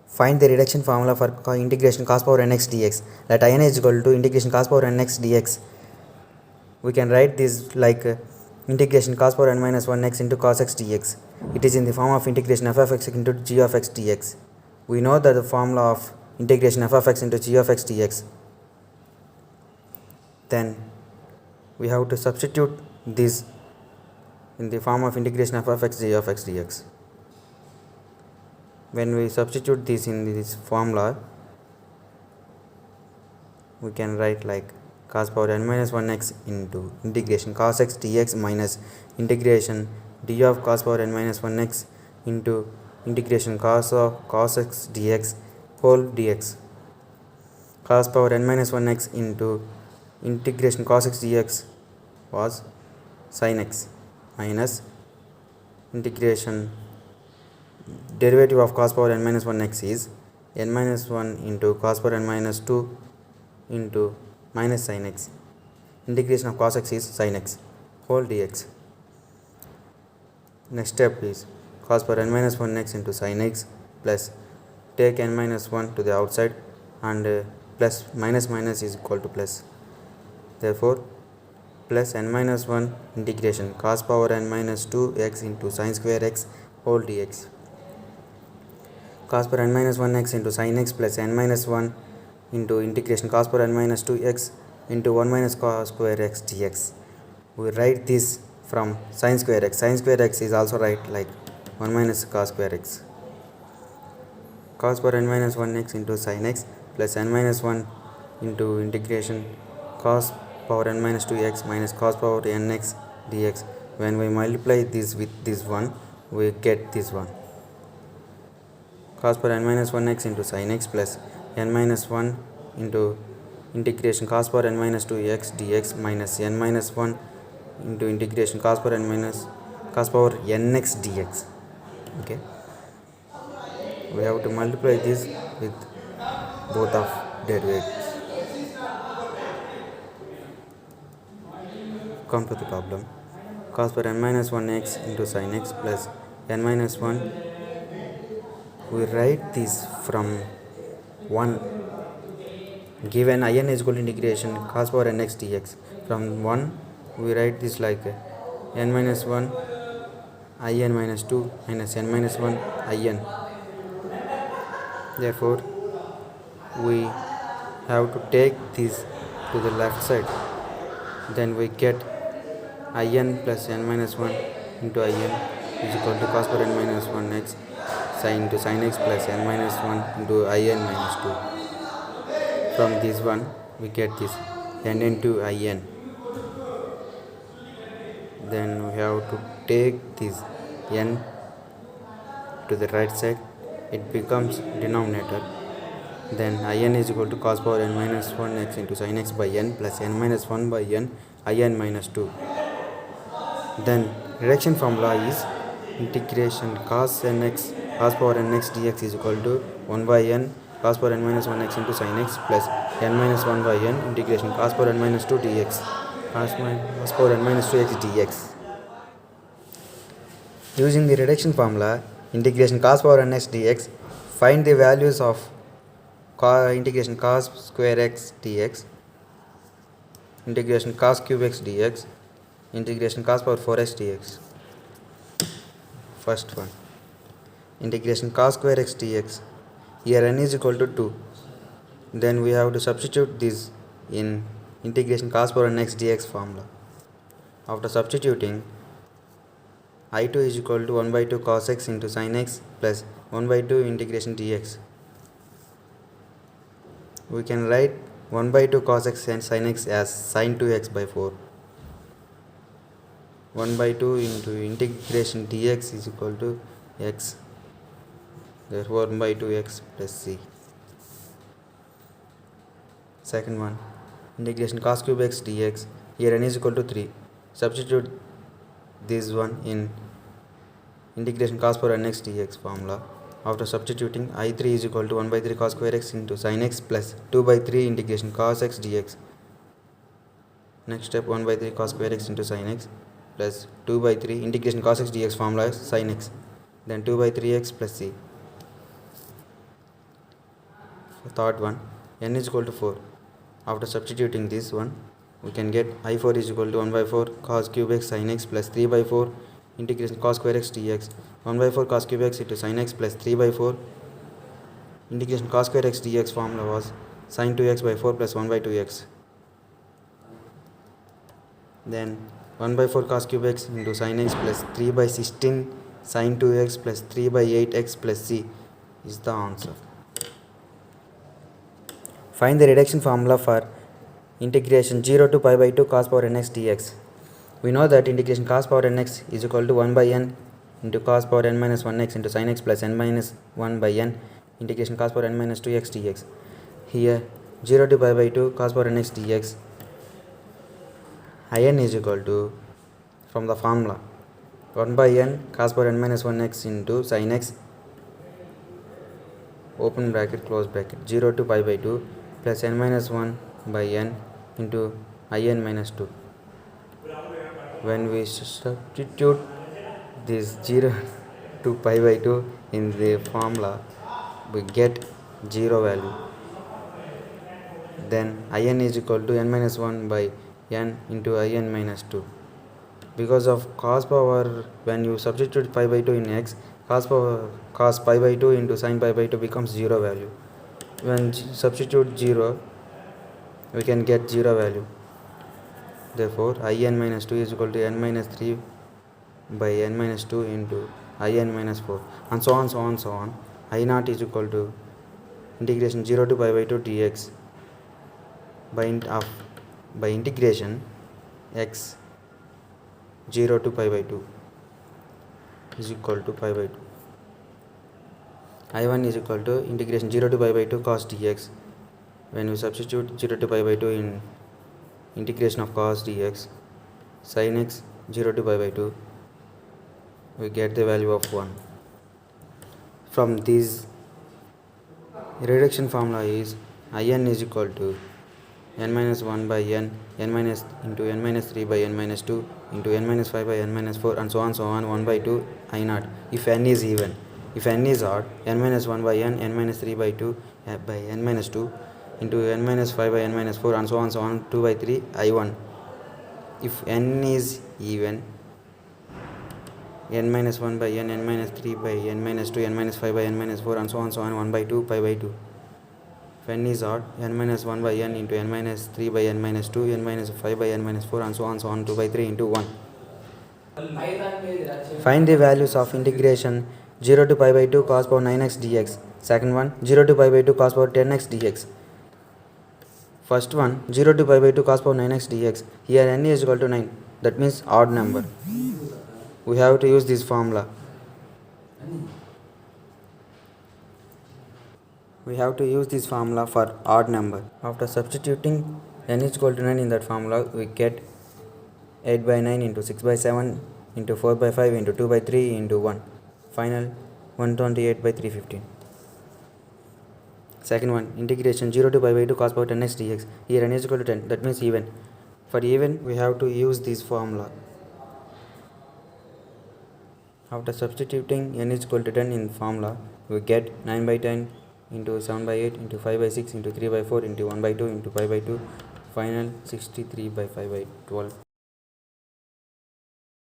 Find the reduction formula for integration cos power nx dx. Let in is equal to integration cos power nx dx. We can write this like integration cos power n minus 1x into cos x dx. It is in the form of integration f of x into g of x dx. We know that the formula of integration f of x into g of x dx. Then we have to substitute this in the form of integration f of x g of x dx. When we substitute this in this formula, we can write like cos power n minus 1x into integration cos x dx minus integration d of cos power n minus 1x into integration cos of cos x dx whole dx. Cos power n minus 1x into integration cos x dx was sin x minus integration derivative of cos power n minus 1x is n minus 1 into cos power n minus 2 into minus sin x. Integration of cos x is sin x whole dx. Next step is cos power n minus 1x into sin x plus take n minus 1 to the outside and plus minus minus is equal to plus. Therefore plus n minus 1 integration cos power n minus 2x into sin square x whole dx. Cos power n minus 1x into sin x plus n minus 1 into integration cos power n minus 2x into 1 minus cos square x dx. We write this from sin square x. Sin square x is also write like 1 minus cos square x. Cos power n minus 1x into sin x plus n minus 1 into integration cos power n minus 2x minus cos power nx dx. When we multiply this with this one, we get this one. Cos power n minus 1x into sin x plus n minus 1 into integration cos power n minus 2x dx minus n minus 1 into integration cos power nx dx. Okay, we have to multiply this with both of derivatives. Come to the problem. Cos power n minus 1x into sin x plus n minus 1. We write this from 1. Given in is equal to integration cos power nx dx. From 1 we write this like n minus 1 in minus 2 minus n minus 1 in. Therefore we have to take this to the left side. Then we get in plus n minus 1 into in is equal to cos power n minus 1x sin to sin x plus n minus 1 into in minus 2. From this one we get this n into in. Then we have to take this n to the right side. It becomes denominator. Then in is equal to cos power n minus 1x into sin x by n plus n minus 1 by n in minus 2. Then reduction formula is integration cos power nx dx is equal to 1 by n cos power n minus 1x into sin x plus n minus 1 by n integration cos power n minus 2 dx cos power n minus 2x dx. Using the reduction formula integration cos power nx dx, find the values of integration cos square x dx, integration cos cube x dx, integration cos power 4x dx. First one, integration cos square x dx. Here n is equal to 2. Then we have to substitute this in integration cos power nx dx formula. After substituting, I2 is equal to 1 by 2 cos x into sin x plus 1 by 2 integration dx. We can write 1 by 2 cos x and sin x as sin 2x by 4. 1 by 2 into integration dx is equal to x. Therefore 1 by 2x plus c. Second one, integration cos cube x dx. Here n is equal to 3. Substitute this one in integration cos power nx dx formula. After substituting, I3 is equal to 1 by 3 cos square x into sin x plus 2 by 3 integration cos x dx. Next step, 1 by 3 cos square x into sin x plus 2 by 3 integration cos x dx formula is sin x. Then 2 by 3x plus c. third one, n is equal to 4. After substituting this one, we can get I4 is equal to 1 by 4 cos cube x sin x plus 3 by 4 integration cos square x dx. 1 by 4 cos cube x into sin x plus 3 by 4 integration cos square x dx formula was sin 2x by 4 plus 1 by 2x. Then 1 by 4 cos cube x into sin x plus 3 by 16 sin 2x plus 3 by 8x plus c is the answer. Find the reduction formula for integration 0 to pi by 2 cos power nx dx. We know that integration cos power nx is equal to 1 by n into cos power n minus 1x into sin x plus n minus 1 by n integration cos power n minus 2x dx. Here 0 to pi by 2 cos power nx dx, in is equal to, from the formula, 1 by n cos power n minus 1x into sin x open bracket close bracket 0 to pi by 2 plus n minus 1 by n into in minus 2. When we substitute this 0 to pi by 2 in the formula, we get 0 value. Then in is equal to n minus 1 by n into in minus 2. Because of cos power, when you substitute pi by 2 in x, cos pi by 2 into sin pi by 2 becomes 0 value. When substitute 0, we can get 0 value. Therefore in minus 2 is equal to n minus 3 by n minus 2 into in minus 4, and so on. I naught is equal to integration 0 to pi by 2 dx by integration x 0 to pi by 2 is equal to pi by 2. I1 is equal to integration 0 to pi by 2 cos dx. When we substitute 0 to pi by 2 in integration of cos dx, sin x 0 to pi by 2, we get the value of 1. From this reduction formula is in is equal to n minus 1 by n minus into n minus 3 by n minus 2 into n minus 5 by n minus 4, and so on 1 by 2 I naught if n is even. If n is odd, n minus 1 by n minus 3 by 2 by n minus 2 into n minus 5 by n minus 4, and so on 2 by 3 I1. If n is even, n minus 1 by n minus 3 by n minus 2 n minus 5 by n minus 4, and so on 1 by 2 pi by 2. If n is odd, n minus 1 by n into n minus 3 by n minus 2 n minus 5 by n minus 4, and so on 2 by 3 into 1. Find the values of integration 0 to pi by 2 cos power 9x dx. Second one, 0 to pi by 2 cos power 10x dx. First one, 0 to pi by 2 cos power 9x dx. Here n is equal to 9. That means odd number. We have to use this formula. We have to use this formula for odd number. After substituting n is equal to 9 in that formula, we get 8 by 9 into 6 by 7 into 4 by 5 into 2 by 3 into 1. Final 128 by 315. Second one, integration 0 to pi by 2 cos power 10x dx. Here n is equal to 10. That means even. For even, we have to use this formula. After substituting n is equal to 10 in formula, we get 9 by 10 into 7 by 8 into 5 by 6 into 3 by 4 into 1 by 2 into pi by 2. Final 63 by 5 by 12.